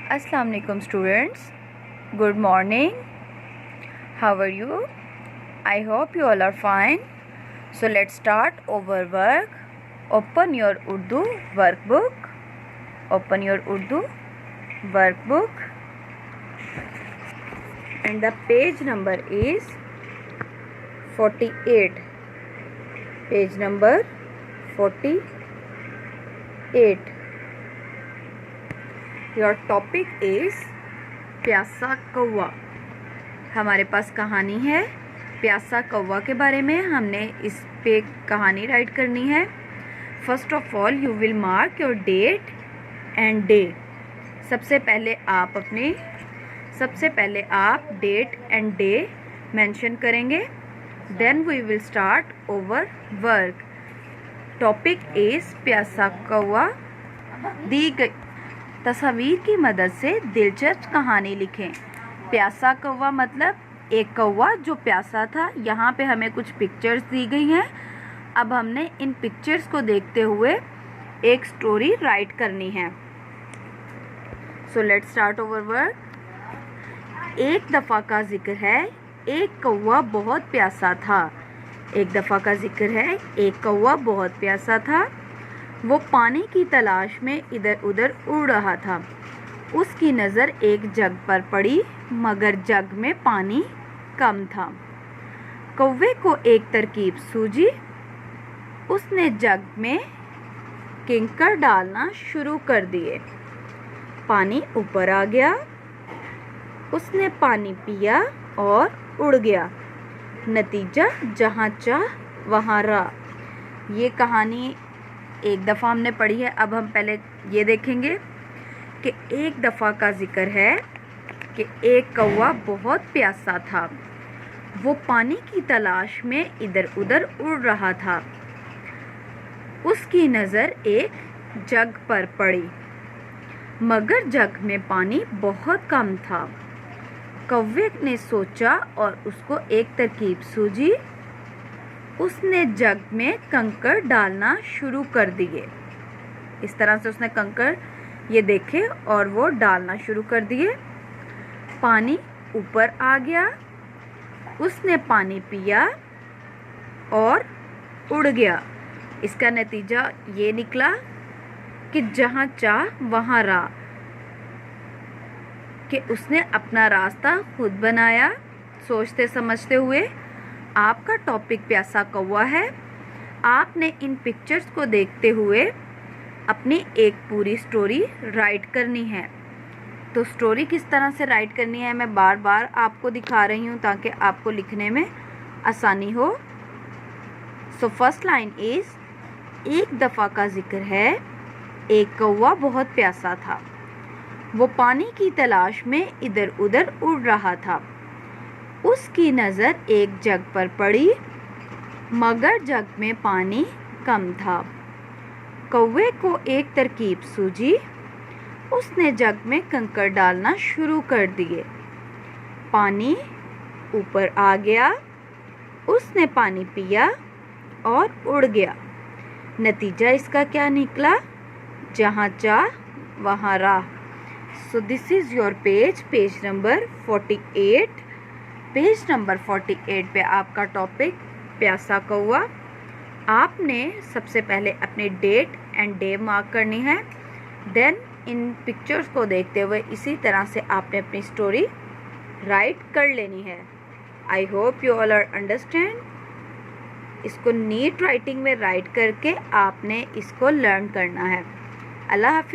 Assalamu alaikum students. Good morning. How are you? I hope you all are fine. So let's start our work. Open your Urdu workbook. Open your Urdu workbook. And the page number is 48. Page number 48. Your topic is प्यासा कौवा। हमारे पास कहानी है प्यासा कौवा के बारे में। हमने इस पे कहानी राइट करनी है। First of all you will mark your date and day. सबसे पहले आप डेट एंड डे मेंशन करेंगे। Then we will start over work. Topic is प्यासा कौवा। दी गई तस्वीर की मदद से दिलचस्प कहानी लिखें। प्यासा कौवा मतलब एक कौवा जो प्यासा था। यहाँ पे हमें कुछ पिक्चर्स दी गई हैं। अब हमने इन पिक्चर्स को देखते हुए एक स्टोरी राइट करनी है। So let's start over work. एक दफ़ा का जिक्र है, एक कौवा बहुत प्यासा था। एक दफ़ा का जिक्र है, एक कौवा बहुत प्यासा था। वो पानी की तलाश में इधर उधर उड़ रहा था। उसकी नज़र एक जग पर पड़ी, मगर जग में पानी कम था। कौवे को एक तरकीब सूझी। उसने जग में कंकड़ डालना शुरू कर दिए। पानी ऊपर आ गया। उसने पानी पिया और उड़ गया। नतीजा जहाँ चाह वहाँ रहा। ये कहानी एक दफ़ा हमने पढ़ी है। अब हम पहले ये देखेंगे कि एक दफ़ा का जिक्र है कि एक कौवा बहुत प्यासा था। वो पानी की तलाश में इधर उधर उड़ रहा था। उसकी नज़र एक जग पर पड़ी, मगर जग में पानी बहुत कम था। कौवे ने सोचा और उसको एक तरकीब सूझी। उसने जग में कंकड़ डालना शुरू कर दिए। इस तरह से उसने कंकड़ ये देखे और वो डालना शुरू कर दिए। पानी ऊपर आ गया। उसने पानी पिया और उड़ गया। इसका नतीजा ये निकला कि जहाँ चाह वहाँ रहा, कि उसने अपना रास्ता खुद बनाया सोचते समझते हुए। आपका टॉपिक प्यासा कौवा है। आपने इन पिक्चर्स को देखते हुए अपनी एक पूरी स्टोरी राइट करनी है। तो स्टोरी किस तरह से राइट करनी है मैं बार बार आपको दिखा रही हूँ ताकि आपको लिखने में आसानी हो। सो फर्स्ट लाइन इज, एक दफ़ा का जिक्र है, एक कौवा बहुत प्यासा था। वो पानी की तलाश में इधर उधर उड़ रहा था। उसकी नज़र एक जग पर पड़ी, मगर जग में पानी कम था। कौवे को एक तरकीब सूझी। उसने जग में कंकड़ डालना शुरू कर दिए। पानी ऊपर आ गया। उसने पानी पिया और उड़ गया। नतीजा इसका क्या निकला? जहाँ चाह वहाँ राह। So this is your page number 48। Page number 48 पे आपका टॉपिक प्यासा कौवा। आपने सबसे पहले अपनी डेट एंड डे मार्क करनी है। देन इन पिक्चर्स को देखते हुए इसी तरह से आपने अपनी स्टोरी राइट कर लेनी है। I hope you all are understand. इसको नीट राइटिंग में राइट करके आपने इसको लर्न करना है। अल्लाह हाफिज़।